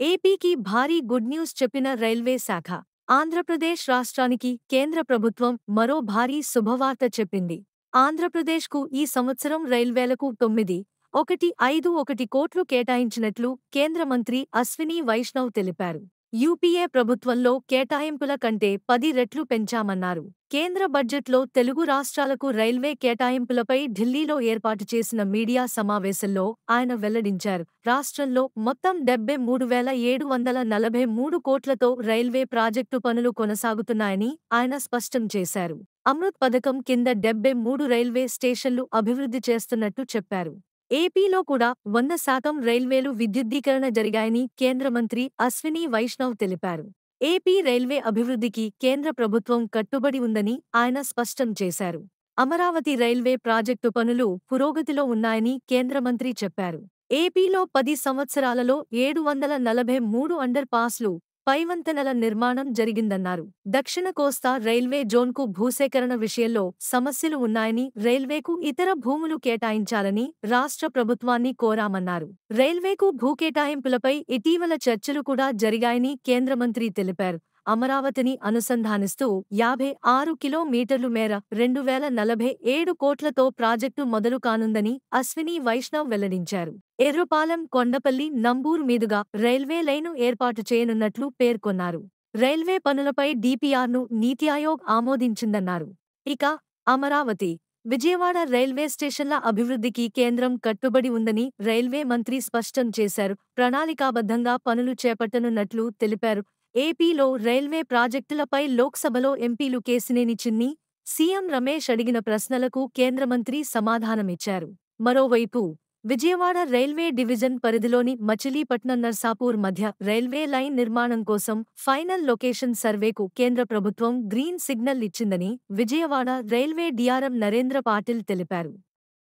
ఏపీకి భారీ good news చెప్పిన రైల్వే శాఖ. ఆంధ్రప్రదేశ్ రాష్ట్రానికి కేంద్ర ప్రభుత్వం మరో భారీ శుభవార్త చెప్పింది. ఆంధ్రప్రదేశ్కు ఈ సంవత్సరం రైల్వేలకు 9.51 కోట్లు కేటాయించినట్లు కేంద్ర మంత్రి అశ్విని వైష్ణవ్ తెలిపారు. యూపీఏ ప్రభుత్వంలో కేటాయింపుల కంటే 10 రెట్లు పెంచామన్నారు. కేంద్ర బడ్జెట్లో తెలుగు రాష్ట్రాలకు రైల్వే కేటాయింపులపై ఢిల్లీలో ఏర్పాటు చేసిన మీడియా సమావేశంలో ఆయన వెల్లడించారు. రాష్ట్రంలో మొత్తం 73,743 కోట్లతో రైల్వే ప్రాజెక్టు పనులు కొనసాగుతున్నాయని ఆయన స్పష్టం చేశారు. అమృత్ పథకం కింద 73 రైల్వే స్టేషన్లు అభివృద్ధి చేస్తున్నట్టు చెప్పారు. ఏపీలో కూడా 100% రైల్వేలు విద్యుద్దీకరణ జరిగాయని కేంద్ర మంత్రి అశ్విని వైష్ణవ్ తెలిపారు. ఏపీ రైల్వే అభివృద్ధికి కేంద్ర ప్రభుత్వం కట్టుబడి ఉందని ఆయన స్పష్టం చేశారు. అమరావతి రైల్వే ప్రాజెక్టు పనులు పురోగతిలో ఉన్నాయని కేంద్ర మంత్రి చెప్పారు. ఏపీలో 10 సంవత్సరాలలో 743 అండర్ పాస్లు, పైవంతెనల నిర్మాణం జరిగిందన్నారు. దక్షిణ కోస్తా రైల్వే జోన్కు భూసేకరణ విషయంలో సమస్యలు ఉన్నాయని, రైల్వేకు ఇతర భూములు కేటాయించాలని రాష్ట్ర ప్రభుత్వాన్ని కోరామన్నారు. రైల్వేకు భూకేటాయింపులపై ఇటీవల చర్చలు కూడా జరిగాయని కేంద్ర మంత్రి తెలిపారు. అమరావతిని అనుసంధానిస్తూ 56 కిలోమీటర్లు మేర 2047 కోట్లతో ప్రాజెక్టు మొదలు కానుందని అశ్విని వైష్ణవ్ వెల్లడించారు. ఎర్రుపాలెం కొండపల్లి నంబూరు మీదుగా రైల్వే లైను ఏర్పాటు చేయనున్నట్లు పేర్కొన్నారు. రైల్వే పనులపై డీపీఆర్ను నీతి ఆయోగ్ ఆమోదించిందన్నారు. ఇక అమరావతి, విజయవాడ రైల్వే స్టేషన్ల అభివృద్ధికి కేంద్రం కట్టుబడి ఉందని రైల్వే మంత్రి స్పష్టం చేశారు. ప్రణాళికాబద్ధంగా పనులు చేపట్టనున్నట్లు తెలిపారు. ఏపీలో రైల్వే ప్రాజెక్టులపై లోక్సభలో ఎంపీలు కేశినేని చిన్ని, సీఎం రమేష్ అడిగిన ప్రశ్నలకు కేంద్ర మంత్రి సమాధానమిచ్చారు. మరోవైపు విజయవాడ రైల్వే డివిజన్ పరిధిలోని మచిలీపట్నం నర్సాపూర్ మధ్య రైల్వే లైన్ నిర్మాణం కోసం ఫైనల్ లొకేషన్ సర్వేకు కేంద్ర ప్రభుత్వం గ్రీన్ సిగ్నల్ ఇచ్చిందని విజయవాడ రైల్వే డీఆర్ఎం నరేంద్ర పాటిల్ తెలిపారు.